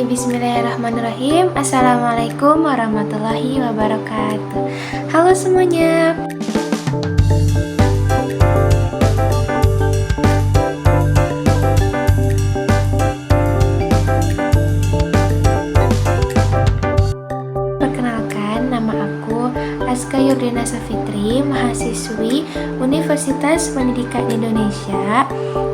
Bismillahirrahmanirrahim. Assalamualaikum warahmatullahi wabarakatuh. Halo semuanya. Perkenalkan, nama aku Aska Yurdina Safitri, mahasiswi Universitas Pendidikan Indonesia,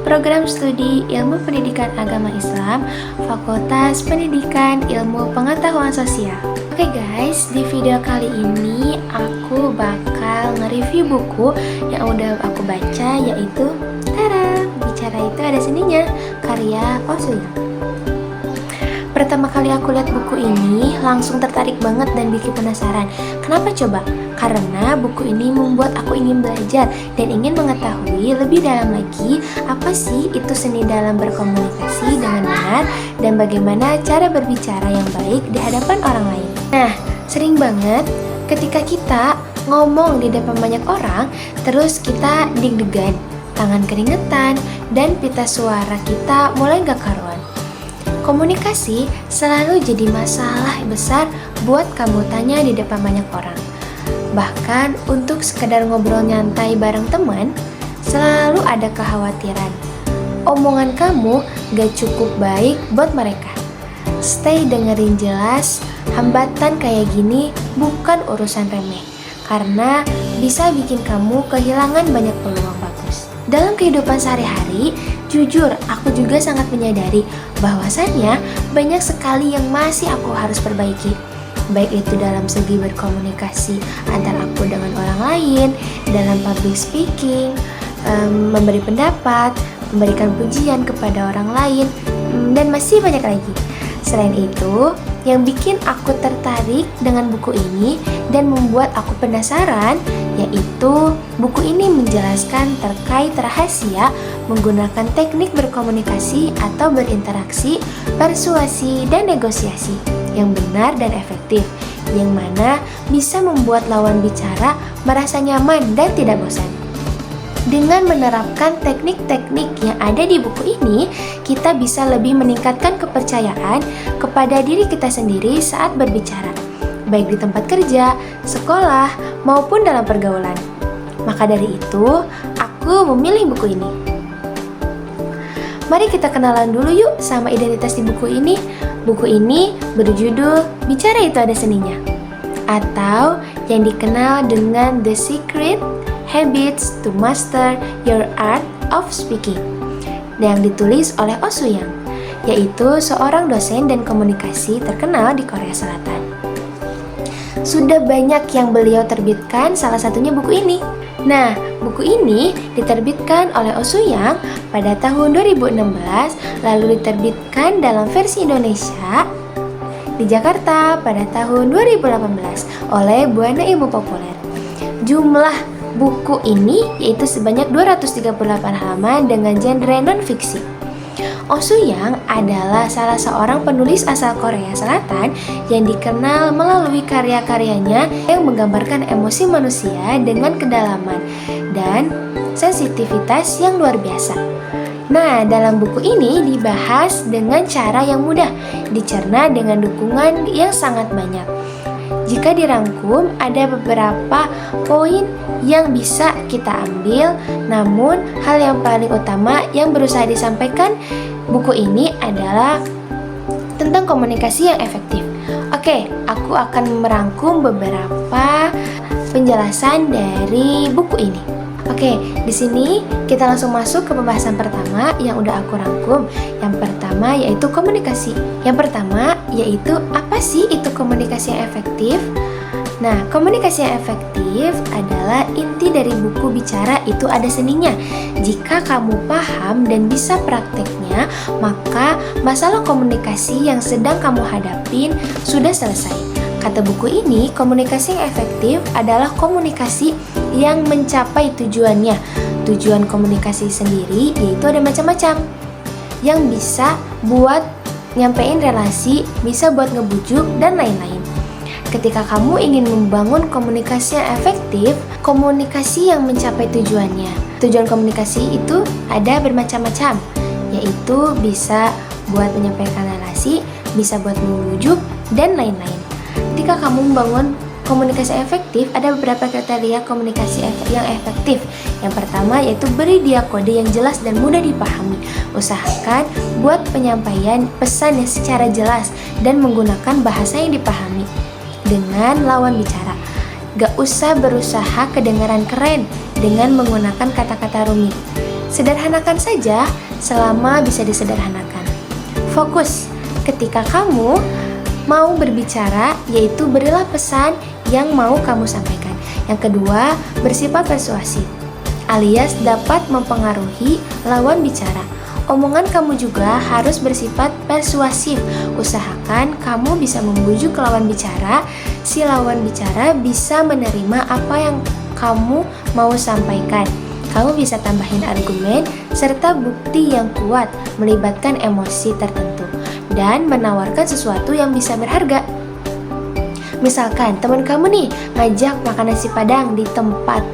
Program Studi Ilmu Pendidikan Agama Islam, Fakultas Pendidikan Ilmu Pengetahuan Sosial. Oke guys, di video kali ini aku bakal nge-review buku yang udah aku baca, yaitu Tara, Bicara Itu Ada Seninya, karya Osuya. Pertama kali aku lihat buku ini, langsung tertarik banget dan bikin penasaran. Kenapa coba? Karena buku ini membuat aku ingin belajar dan ingin mengetahui lebih dalam lagi apa sih itu seni dalam berkomunikasi dengan benar dan bagaimana cara berbicara yang baik di hadapan orang lain. Nah, sering banget ketika kita ngomong di depan banyak orang, terus kita deg-degan, tangan keringetan, dan pita suara kita mulai gak karuan. Komunikasi selalu jadi masalah besar buat kamu tanya di depan banyak orang. Bahkan untuk sekedar ngobrol nyantai bareng teman, selalu ada kekhawatiran omongan kamu gak cukup baik buat mereka. Stay dengerin jelas, hambatan kayak gini bukan urusan remeh, karena bisa bikin kamu kehilangan banyak peluang bagus. Dalam kehidupan sehari-hari, jujur aku juga sangat menyadari bahwasannya banyak sekali yang masih aku harus perbaiki. Baik itu dalam segi berkomunikasi antara aku dengan orang lain, dalam public speaking, memberi pendapat, memberikan pujian kepada orang lain, dan masih banyak lagi. Selain itu, yang bikin aku tertarik dengan buku ini dan membuat aku penasaran, yaitu buku ini menjelaskan terkait rahasia menggunakan teknik berkomunikasi atau berinteraksi, persuasi, dan negosiasi yang benar dan efektif, yang mana bisa membuat lawan bicara merasa nyaman dan tidak bosan. Dengan menerapkan teknik-teknik yang ada di buku ini, kita bisa lebih meningkatkan kepercayaan kepada diri kita sendiri saat berbicara, baik di tempat kerja, sekolah, maupun dalam pergaulan. Maka dari itu, aku memilih buku ini. Mari kita kenalan dulu yuk sama identitas di buku ini. Buku ini berjudul Bicara Itu Ada Seninya, atau yang dikenal dengan The Secret Habits to Master Your Art of Speaking, yang ditulis oleh Oh Soo-young, yaitu seorang dosen dan komunikasi terkenal di Korea Selatan. Sudah banyak yang beliau terbitkan, salah satunya buku ini. Nah, buku ini diterbitkan oleh Oh Soo-young pada tahun 2016, lalu diterbitkan dalam versi Indonesia di Jakarta pada tahun 2018 oleh Buana Ilmu Populer. Jumlah buku ini yaitu sebanyak 238 halaman dengan genre non-fiksi. Oh Soo-young adalah salah seorang penulis asal Korea Selatan yang dikenal melalui karya-karyanya yang menggambarkan emosi manusia dengan kedalaman dan sensitivitas yang luar biasa. Nah, dalam buku ini dibahas dengan cara yang mudah, dicerna dengan dukungan yang sangat banyak. Jika dirangkum, ada beberapa poin yang bisa kita ambil, namun hal yang paling utama yang berusaha disampaikan buku ini adalah tentang komunikasi yang efektif. Oke, aku akan merangkum beberapa penjelasan dari buku ini. Oke, di sini kita langsung masuk ke pembahasan pertama yang udah aku rangkum. Yang pertama yaitu komunikasi. Yang pertama yaitu apa sih itu komunikasi yang efektif? Nah, komunikasi yang efektif adalah inti dari buku Bicara Itu Ada Seninya. Jika kamu paham dan bisa prakteknya, maka masalah komunikasi yang sedang kamu hadapin sudah selesai. Kata buku ini, komunikasi yang efektif adalah komunikasi yang mencapai tujuannya. Tujuan komunikasi sendiri yaitu ada macam-macam. Yang bisa buat nyampein relasi, bisa buat ngebujuk, dan lain-lain. Ketika kamu ingin membangun komunikasi yang efektif, komunikasi yang mencapai tujuannya. Tujuan komunikasi itu ada bermacam-macam, yaitu bisa buat menyampaikan narasi, bisa buat membujuk, dan lain-lain. Ketika kamu membangun komunikasi efektif, ada beberapa kriteria komunikasi yang efektif. Yang pertama yaitu beri dia kode yang jelas dan mudah dipahami. Usahakan buat penyampaian pesan yang secara jelas dan menggunakan bahasa yang dipahami dengan lawan bicara. Gak usah berusaha kedengaran keren dengan menggunakan kata-kata rumit. Sederhanakan saja selama bisa disederhanakan. Fokus ketika kamu mau berbicara, yaitu berilah pesan yang mau kamu sampaikan. Yang kedua, bersifat persuasif, alias dapat mempengaruhi lawan bicara. Omongan kamu juga harus bersifat persuasif. Usahakan kamu bisa membujuk lawan bicara, si lawan bicara bisa menerima apa yang kamu mau sampaikan. Kamu bisa tambahin argumen serta bukti yang kuat, melibatkan emosi tertentu, dan menawarkan sesuatu yang bisa berharga. Misalkan teman kamu nih ngajak makan nasi padang di tempat,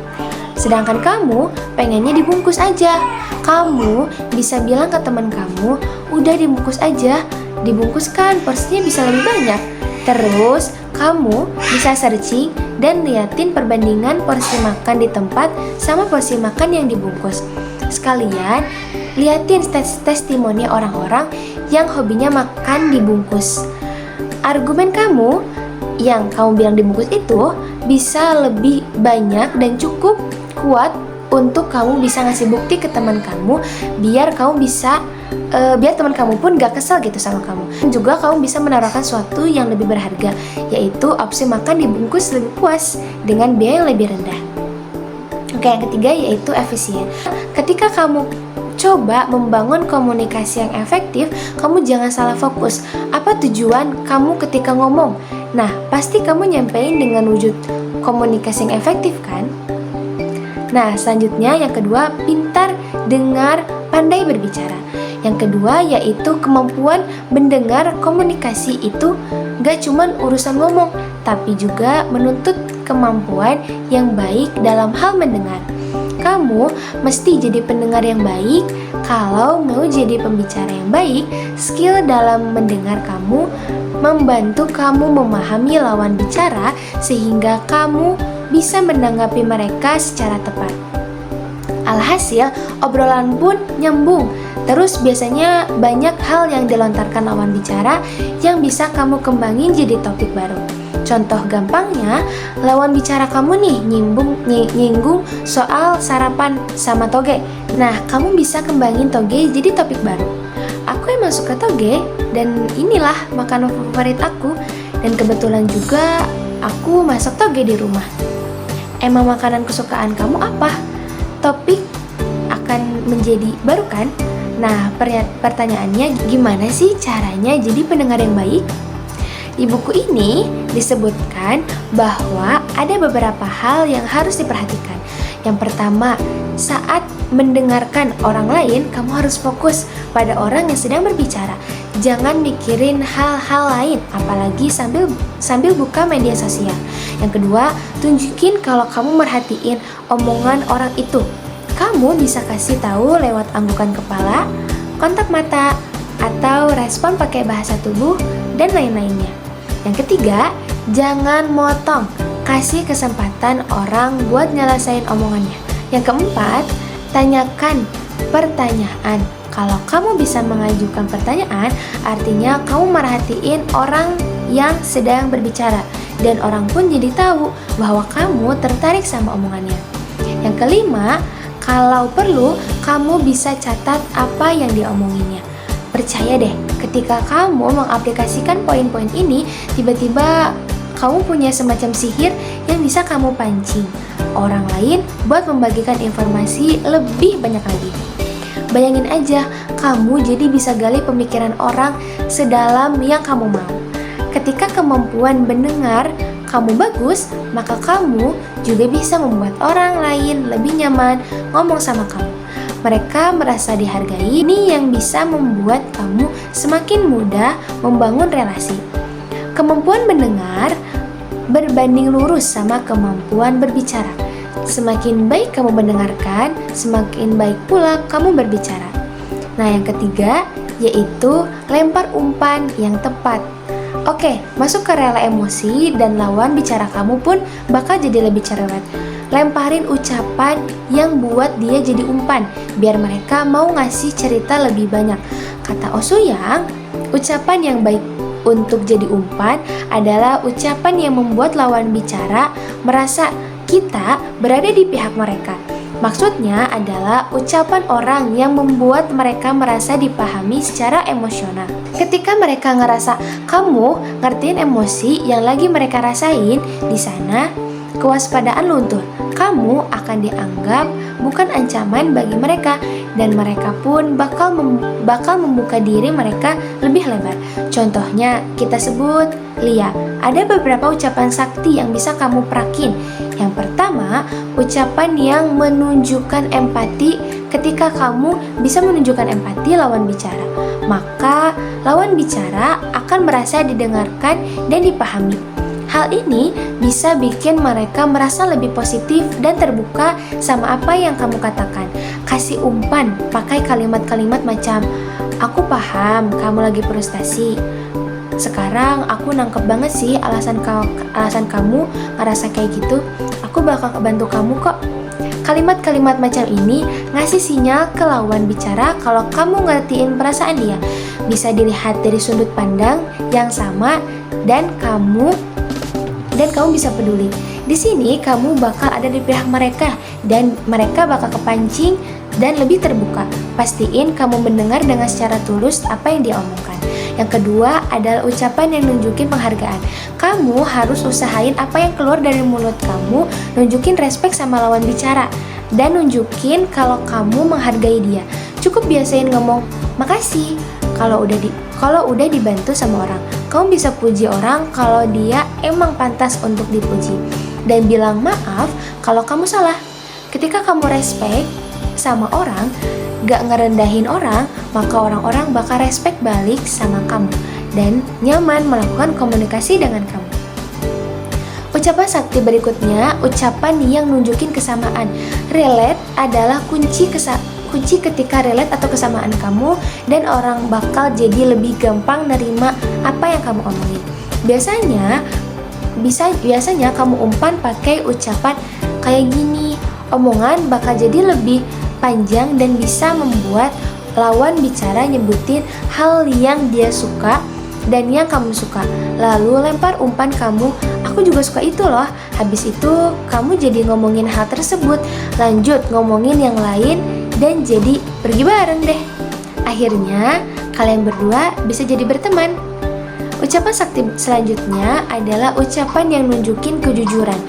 sedangkan kamu pengennya dibungkus aja. Kamu bisa bilang ke teman kamu, udah dibungkus aja, dibungkuskan porsinya bisa lebih banyak. Terus kamu bisa searching dan liatin perbandingan porsi makan di tempat sama porsi makan yang dibungkus. Sekalian liatin testimoni orang-orang yang hobinya makan dibungkus. Argumen kamu yang kamu bilang dibungkus itu bisa lebih banyak dan cukup kuat untuk kamu bisa ngasih bukti ke teman kamu, biar kamu bisa biar teman kamu pun gak kesal gitu sama kamu. Dan juga kamu bisa menawarkan sesuatu yang lebih berharga, yaitu opsi makan dibungkus lebih puas dengan biaya yang lebih rendah. Oke, yang ketiga yaitu efisien. Ketika kamu coba membangun komunikasi yang efektif, kamu jangan salah fokus. Apa tujuan kamu ketika ngomong? Nah, pasti kamu nyampein dengan wujud komunikasi yang efektif kan? Nah, selanjutnya yang kedua, pintar dengar, pandai berbicara. Yang kedua yaitu kemampuan mendengar. Komunikasi itu gak cuman urusan ngomong, tapi juga menuntut kemampuan yang baik dalam hal mendengar. Kamu mesti jadi pendengar yang baik. Kalau mau jadi pembicara yang baik, skill dalam mendengar kamu membantu kamu memahami lawan bicara sehingga kamu bisa menanggapi mereka secara tepat. Alhasil, obrolan pun nyambung. Terus biasanya banyak hal yang dilontarkan lawan bicara yang bisa kamu kembangin jadi topik baru. Contoh gampangnya, lawan bicara kamu nih nyinggung soal sarapan sama toge. Nah, kamu bisa kembangin toge jadi topik baru. Aku emang suka toge dan inilah makanan favorit aku. Dan kebetulan juga aku masak toge di rumah. Emang makanan kesukaan kamu apa? Topik akan menjadi baru kan? Nah, pertanyaannya gimana sih caranya jadi pendengar yang baik? Di buku ini disebutkan bahwa ada beberapa hal yang harus diperhatikan. Yang pertama, saat mendengarkan orang lain, kamu harus fokus pada orang yang sedang berbicara. Jangan mikirin hal-hal lain, apalagi sambil buka media sosial. Yang kedua, tunjukin kalau kamu merhatiin omongan orang itu. Kamu bisa kasih tahu lewat anggukan kepala, kontak mata, atau respon pakai bahasa tubuh, dan lain-lainnya. Yang ketiga, jangan motong. Kasih kesempatan orang buat nyelesain omongannya. Yang keempat, tanyakan pertanyaan. Kalau kamu bisa mengajukan pertanyaan, artinya kamu merhatiin orang yang sedang berbicara, dan orang pun jadi tahu bahwa kamu tertarik sama omongannya. Yang kelima, kalau perlu, kamu bisa catat apa yang diomonginnya. Percaya deh, ketika kamu mengaplikasikan poin-poin ini, tiba-tiba kamu punya semacam sihir yang bisa kamu pancing orang lain buat membagikan informasi lebih banyak lagi. Bayangin aja, kamu jadi bisa gali pemikiran orang sedalam yang kamu mau. Ketika kemampuan mendengar kamu bagus, maka kamu juga bisa membuat orang lain lebih nyaman ngomong sama kamu. Mereka merasa dihargai. Ini yang bisa membuat kamu semakin mudah membangun relasi. Kemampuan mendengar berbanding lurus sama kemampuan berbicara. Semakin baik kamu mendengarkan, semakin baik pula kamu berbicara. Nah, yang ketiga, yaitu lempar umpan yang tepat. Oke, masuk ke rela emosi dan lawan bicara kamu pun bakal jadi lebih cerewet. Lemparin ucapan yang buat dia jadi umpan, biar mereka mau ngasih cerita lebih banyak. Kata Osuyang, ucapan yang baik untuk jadi umpan adalah ucapan yang membuat lawan bicara merasa kita berada di pihak mereka. Maksudnya adalah ucapan orang yang membuat mereka merasa dipahami secara emosional. Ketika mereka ngerasa kamu ngertiin emosi yang lagi mereka rasain, di sana kewaspadaan luntur. Kamu akan dianggap bukan ancaman bagi mereka, dan mereka pun bakal membuka diri mereka lebih lebar. Contohnya kita sebut Lia. Ada beberapa ucapan sakti yang bisa kamu prakin. Yang pertama, ucapan yang menunjukkan empati. Ketika kamu bisa menunjukkan empati lawan bicara, maka lawan bicara akan merasa didengarkan dan dipahami. Hal ini bisa bikin mereka merasa lebih positif dan terbuka sama apa yang kamu katakan. Kasih umpan, pakai kalimat-kalimat macam, aku paham kamu lagi frustasi. Sekarang aku nangkep banget sih alasan kamu ngerasa kayak gitu. Aku bakal bantu kamu kok. Kalimat-kalimat macam ini ngasih sinyal ke lawan bicara kalau kamu ngertiin perasaan dia. Bisa dilihat dari sudut pandang yang sama dan kamu bisa peduli. Di sini kamu bakal ada di pihak mereka dan mereka bakal kepancing dan lebih terbuka. Pastiin kamu mendengar dengan secara tulus apa yang dia omongkan. Yang kedua adalah ucapan yang nunjukin penghargaan. Kamu harus usahain apa yang keluar dari mulut kamu, nunjukin respect sama lawan bicara, dan nunjukin kalau kamu menghargai dia. Cukup biasain ngomong makasih kalau udah dibantu sama orang. Kamu bisa puji orang kalau dia emang pantas untuk dipuji, dan bilang maaf kalau kamu salah. Ketika kamu respect sama orang, gak ngerendahin orang, maka orang-orang bakal respect balik sama kamu dan nyaman melakukan komunikasi dengan kamu. Ucapan sakti berikutnya, ucapan yang nunjukin kesamaan. Relate adalah kunci ketika relate atau kesamaan kamu, dan orang bakal jadi lebih gampang nerima apa yang kamu omongin. Biasanya kamu umpan pakai ucapan kayak gini. Omongan bakal jadi lebih panjang dan bisa membuat lawan bicara nyebutin hal yang dia suka dan yang kamu suka. Lalu lempar umpan kamu, aku juga suka itu loh. Habis itu kamu jadi ngomongin hal tersebut, lanjut ngomongin yang lain, dan jadi pergi bareng deh. Akhirnya kalian berdua bisa jadi berteman. Ucapan sakti selanjutnya adalah ucapan yang nunjukin kejujuran.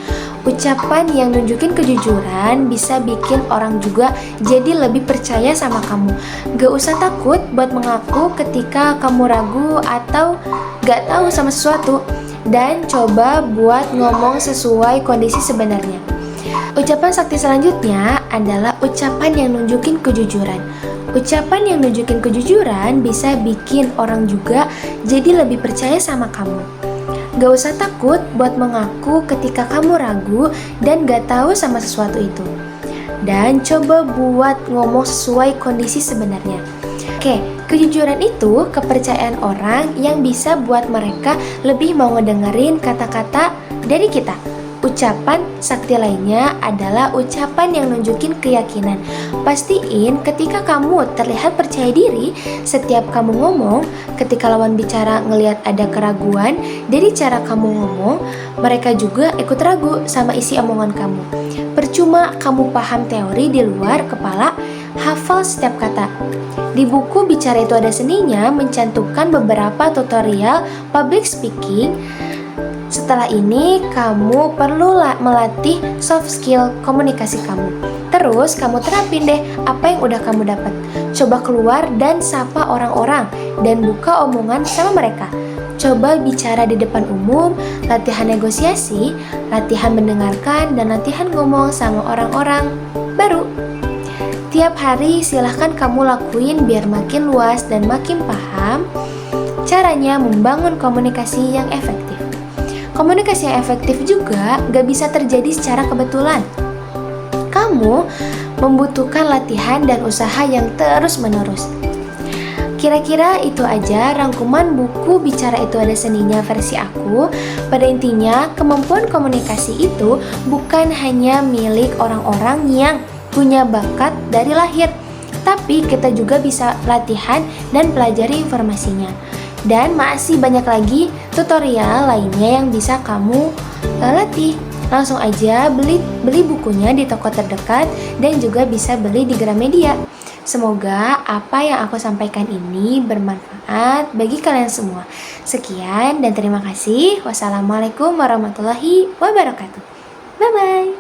Ucapan yang nunjukin kejujuran bisa bikin orang juga jadi lebih percaya sama kamu. Gak usah takut buat mengaku ketika kamu ragu atau gak tahu sama sesuatu, dan coba buat ngomong sesuai kondisi sebenarnya. Ucapan sakti selanjutnya adalah ucapan yang nunjukin kejujuran. Ucapan yang nunjukin kejujuran bisa bikin orang juga jadi lebih percaya sama kamu. Gak usah takut buat mengaku ketika kamu ragu dan gak tahu sama sesuatu itu. Dan coba buat ngomong sesuai kondisi sebenarnya. Oke, kejujuran itu kepercayaan orang yang bisa buat mereka lebih mau ngedengerin kata-kata dari kita. Ucapan sakti lainnya adalah ucapan yang nunjukin keyakinan. Pastiin ketika kamu terlihat percaya diri setiap kamu ngomong. Ketika lawan bicara ngelihat ada keraguan dari cara kamu ngomong, mereka juga ikut ragu sama isi omongan kamu. Percuma kamu paham teori di luar kepala, hafal setiap kata. Di buku Bicara Itu Ada Seninya mencantumkan beberapa tutorial public speaking. Setelah ini, kamu perlu melatih soft skill komunikasi kamu. Terus, kamu terapin deh apa yang udah kamu dapat. Coba keluar dan sapa orang-orang dan buka omongan sama mereka. Coba bicara di depan umum, latihan negosiasi, latihan mendengarkan, dan latihan ngomong sama orang-orang baru. Tiap hari silahkan kamu lakuin biar makin luas dan makin paham caranya membangun komunikasi yang efektif. Komunikasi yang efektif juga gak bisa terjadi secara kebetulan. Kamu membutuhkan latihan dan usaha yang terus-menerus. Kira-kira itu aja rangkuman buku Bicara Itu Ada Seninya versi aku. Pada intinya, kemampuan komunikasi itu bukan hanya milik orang-orang yang punya bakat dari lahir, tapi kita juga bisa latihan dan pelajari informasinya. Dan masih banyak lagi tutorial lainnya yang bisa kamu latih. Langsung aja beli bukunya di toko terdekat dan juga bisa beli di Gramedia. Semoga apa yang aku sampaikan ini bermanfaat bagi kalian semua. Sekian dan terima kasih. Wassalamualaikum warahmatullahi wabarakatuh. Bye-bye.